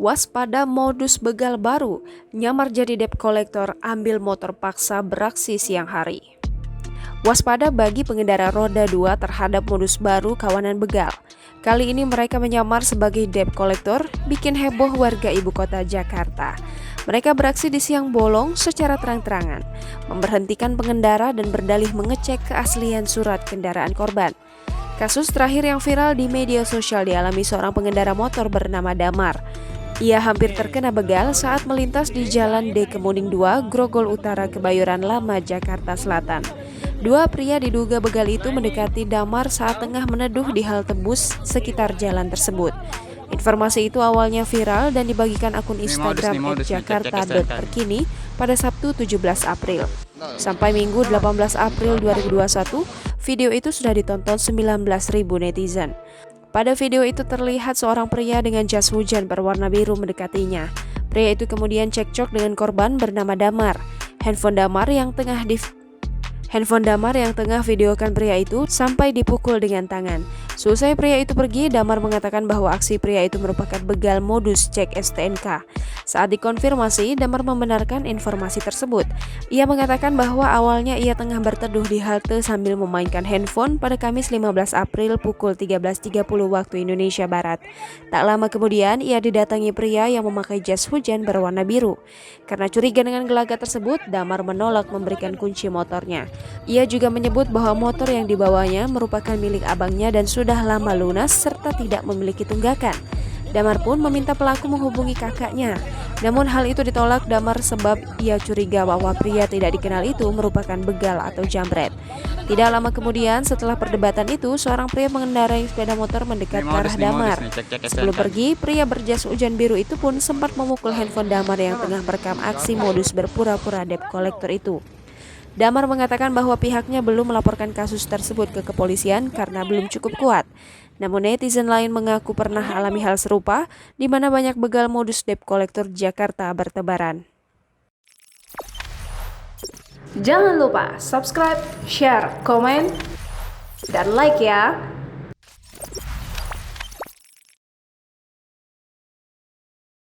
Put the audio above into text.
Waspada modus begal baru, nyamar jadi debt collector, ambil motor paksa beraksi siang hari. Waspada bagi pengendara roda 2 terhadap modus baru kawanan begal. Kali ini mereka menyamar sebagai debt collector, bikin heboh warga ibu kota Jakarta. Mereka beraksi di siang bolong secara terang-terangan, memberhentikan pengendara dan berdalih mengecek keaslian surat kendaraan korban. Kasus terakhir yang viral di media sosial dialami seorang pengendara motor bernama Damar. Ia hampir terkena begal saat melintas di Jalan D Kemuning 2, Grogol Utara, Kebayoran Lama, Jakarta Selatan. Dua pria diduga begal itu mendekati Damar saat tengah meneduh di halte bus sekitar jalan tersebut. Informasi itu awalnya viral dan dibagikan akun Instagram @jakarta.terkini pada Sabtu 17 April. Sampai Minggu 18 April 2021, video itu sudah ditonton 19.000 netizen. Pada video itu terlihat seorang pria dengan jas hujan berwarna biru mendekatinya. Pria itu kemudian cekcok dengan korban bernama Damar. Handphone Damar yang tengah videokan pria itu sampai dipukul dengan tangan. Seusai pria itu pergi, Damar mengatakan bahwa aksi pria itu merupakan begal modus cek STNK. Saat dikonfirmasi, Damar membenarkan informasi tersebut. Ia mengatakan bahwa awalnya ia tengah berteduh di halte sambil memainkan handphone pada Kamis 15 April pukul 13.30 waktu Indonesia Barat. Tak lama kemudian, ia didatangi pria yang memakai jas hujan berwarna biru. Karena curiga dengan gelagat tersebut, Damar menolak memberikan kunci motornya. Ia juga menyebut bahwa motor yang dibawanya merupakan milik abangnya dan sudah lama lunas serta tidak memiliki tunggakan. Damar pun meminta pelaku menghubungi kakaknya. Namun hal itu ditolak Damar sebab ia curiga bahwa pria tidak dikenal itu merupakan begal atau jambret. Tidak lama kemudian setelah perdebatan itu, seorang pria mengendarai sepeda motor mendekat ke arah Damar. Sebelum pergi, pria berjas hujan biru itu pun sempat memukul handphone Damar yang tengah merekam aksi modus berpura-pura debt collector itu. Damar mengatakan bahwa pihaknya belum melaporkan kasus tersebut ke kepolisian karena belum cukup kuat. Namun netizen lain mengaku pernah alami hal serupa, di mana banyak begal modus debt collector Jakarta bertebaran. Jangan lupa subscribe, share, komen, dan like ya!